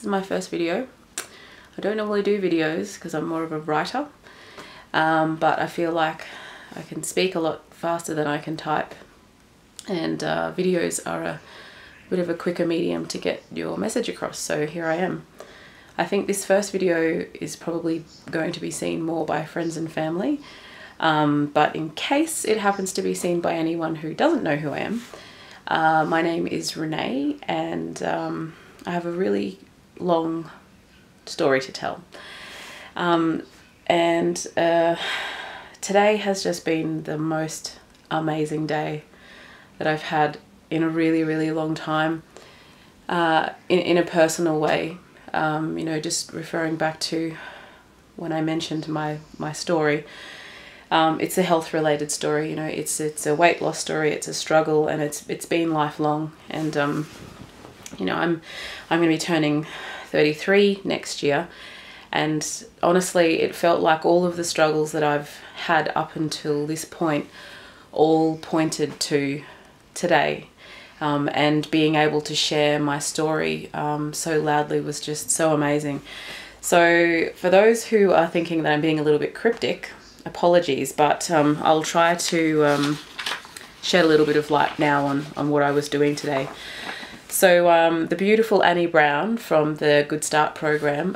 is my first video. I don't normally do videos because I'm more of a writer, but I feel like I can speak a lot faster than I can type, and videos are a bit of a quicker medium to get your message across, so here I am. I think this first video is probably going to be seen more by friends and family, but in case it happens to be seen by anyone who doesn't know who I am, my name is Renee, and I have a really long story to tell. Today has just been the most amazing day that I've had in a really long time, in a personal way. You know, just referring back to when I mentioned my story, it's a health related story. You know, it's a weight loss story, it's a struggle, and it's been lifelong. And you know, I'm going to be turning 33 next year, and honestly it felt like all of the struggles that I've had up until this point all pointed to today. And being able to share my story so loudly was just so amazing. So for those who are thinking that I'm being a little bit cryptic, apologies, but I'll try to shed a little bit of light now on what I was doing today. So the beautiful Annie Brown from the Good Start program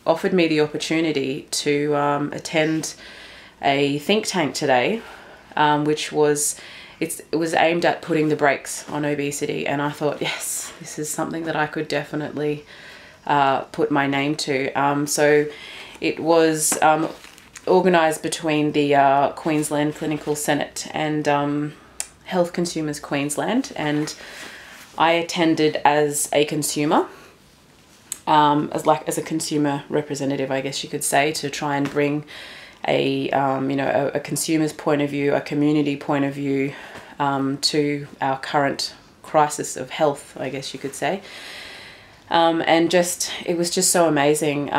offered me the opportunity to attend a think tank today, which was it was aimed at putting the brakes on obesity, and I thought, yes, this is something that I could definitely put my name to. So it was organised between the Queensland Clinical Senate and Health Consumers Queensland, and I attended as a consumer, as a consumer representative, I guess you could say, to try and bring a you know, a consumer's point of view, a community point of view to our current crisis of health, I guess you could say. And it was just so amazing.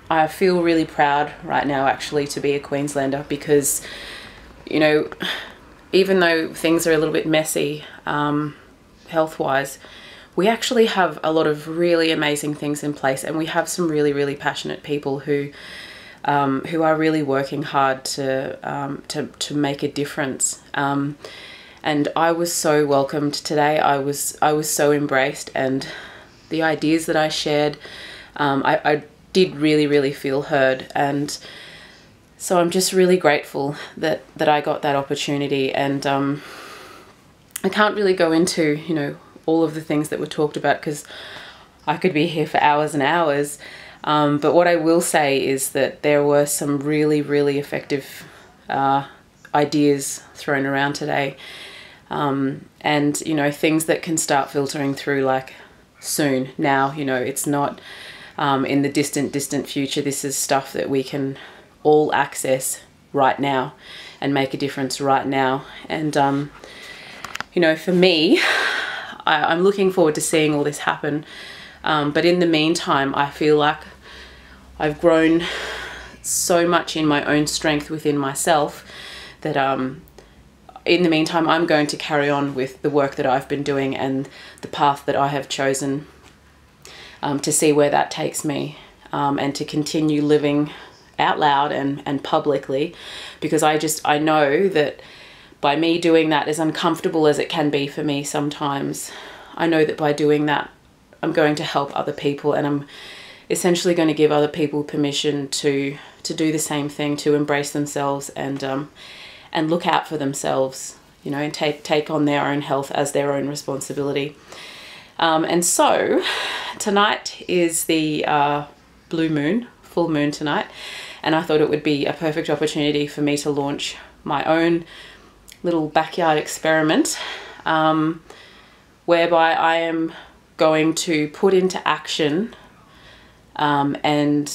I feel really proud right now actually to be a Queenslander, because, you know, even though things are a little bit messy health-wise, we actually have a lot of really amazing things in place, and we have some really passionate people who are really working hard to make a difference. And I was so welcomed today. I was so embraced, and the ideas that I shared, I did really feel heard. And so I'm just really grateful that I got that opportunity. And I can't really go into, you know, all of the things that were talked about, because I could be here for hours and hours. But what I will say is that there were some really effective ideas thrown around today, and, you know, things that can start filtering through like soon. Now, you know, it's not in the distant future. This is stuff that we can all access right now and make a difference right now. And you know, for me, I'm looking forward to seeing all this happen. But in the meantime, I feel like I've grown so much in my own strength within myself that in the meantime, I'm going to carry on with the work that I've been doing and the path that I have chosen, to see where that takes me, and to continue living out loud and publicly, because I know that by me doing that, as uncomfortable as it can be for me sometimes, I know that by doing that, I'm going to help other people, and I'm essentially going to give other people permission to do the same thing, to embrace themselves and look out for themselves, you know, and take on their own health as their own responsibility. And so tonight is the blue moon, full moon tonight, and I thought it would be a perfect opportunity for me to launch my own little backyard experiment, whereby I am going to put into action and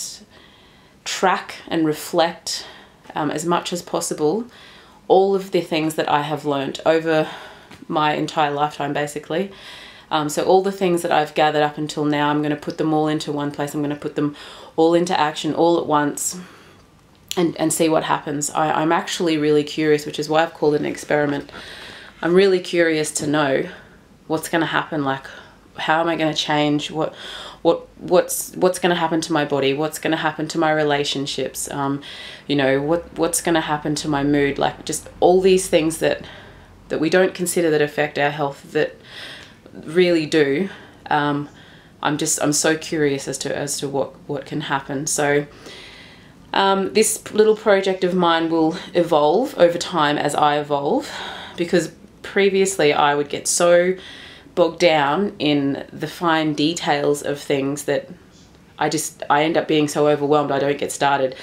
track and reflect as much as possible all of the things that I have learnt over my entire lifetime, basically. So all the things that I've gathered up until now, I'm going to put them all into one place. I'm going to put them all into action all at once, and see what happens. I'm actually really curious, which is why I've called it an experiment. I'm really curious to know what's going to happen, like how am I going to change? What's going to happen to my body? What's going to happen to my relationships? You know, what's going to happen to my mood? Like, just all these things that we don't consider that affect our health that really do. I'm so curious as to what can happen. So this little project of mine will evolve over time as I evolve, because previously I would get so bogged down in the fine details of things that I end up being so overwhelmed I don't get started.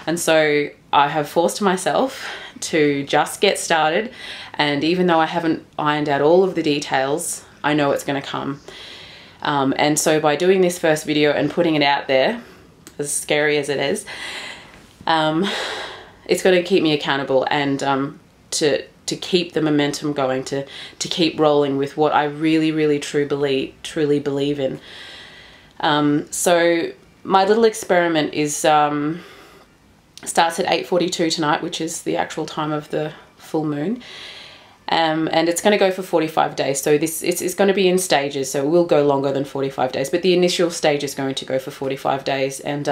And so I have forced myself to just get started, and even though I haven't ironed out all of the details, I know it's going to come. And so by doing this first video and putting it out there, as scary as it is, it's going to keep me accountable, and to keep the momentum going, to keep rolling with what I really truly believe in. So my little experiment is starts at 8:42 tonight, which is the actual time of the full moon. And it's going to go for 45 days. So it's going to be in stages, so it will go longer than 45 days, but the initial stage is going to go for 45 days. And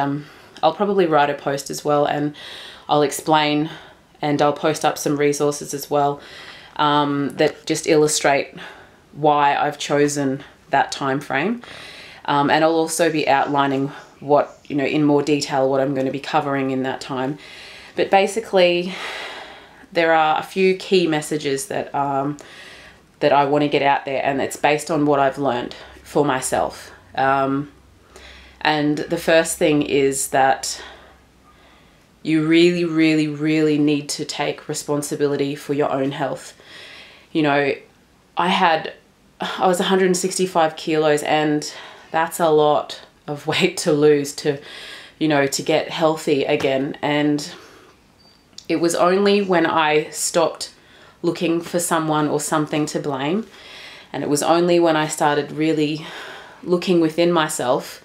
I'll probably write a post as well, and I'll explain, and I'll post up some resources as well that just illustrate why I've chosen that time frame. And I'll also be outlining what, you know, in more detail, what I'm going to be covering in that time. But basically, there are a few key messages that that I want to get out there, and it's based on what I've learned for myself. And the first thing is that you really need to take responsibility for your own health. You know, I was 165 kilos, and that's a lot of weight to lose to, you know, to get healthy again. And it was only when I stopped looking for someone or something to blame, and it was only when I started really looking within myself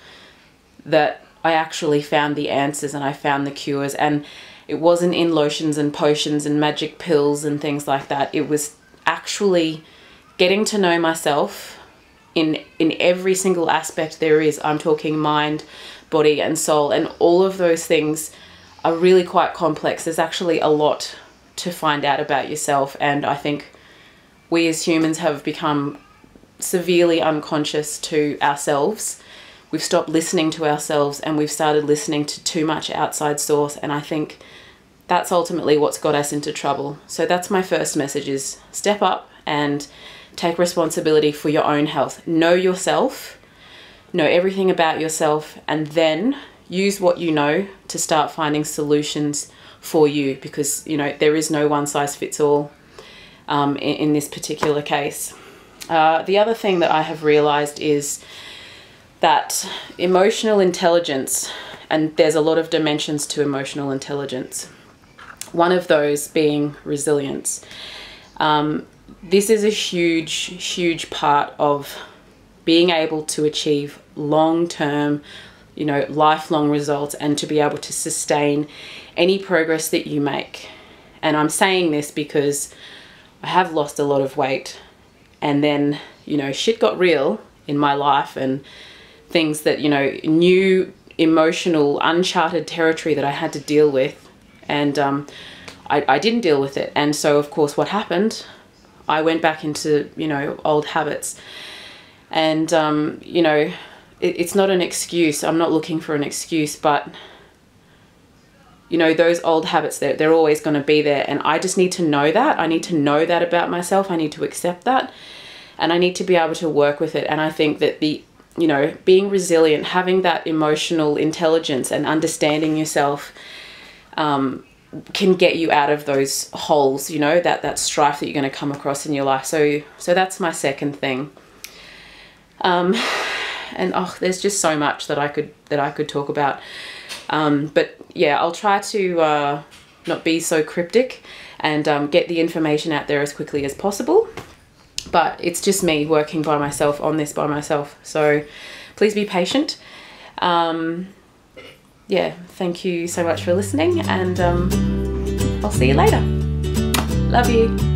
that I actually found the answers and I found the cures. And it wasn't in lotions and potions and magic pills and things like that. It was actually getting to know myself in every single aspect there is. I'm talking mind, body and soul, and all of those things are really quite complex. There's actually a lot to find out about yourself, and I think we as humans have become severely unconscious to ourselves. We've stopped listening to ourselves, and we've started listening to too much outside source, and I think that's ultimately what's got us into trouble. So that's my first message, is step up and take responsibility for your own health. Know yourself, know everything about yourself, and then use what you know to start finding solutions for you, because, you know, there is no one size fits all in this particular case. The other thing that I have realized is that emotional intelligence, and there's a lot of dimensions to emotional intelligence, one of those being resilience. This is a huge part of being able to achieve long-term, you know, lifelong results, and to be able to sustain any progress that you make. And I'm saying this because I have lost a lot of weight, and then, you know, shit got real in my life, and things that, you know, new emotional uncharted territory that I had to deal with, and I didn't deal with it. And so of course what happened, I went back into, you know, old habits. And you know, it's not an excuse. I'm not looking for an excuse, but, you know, those old habits, they're always going to be there, and I just need to know that. I need to know that about myself. I need to accept that, and I need to be able to work with it. And I think that you know, being resilient, having that emotional intelligence and understanding yourself can get you out of those holes, you know, that strife that you're going to come across in your life. So that's my second thing. And oh, there's just so much that I could talk about. But yeah, I'll try to not be so cryptic and get the information out there as quickly as possible. But it's just me working by myself on this by myself. So please be patient. Yeah, thank you so much for listening, and I'll see you later. Love you.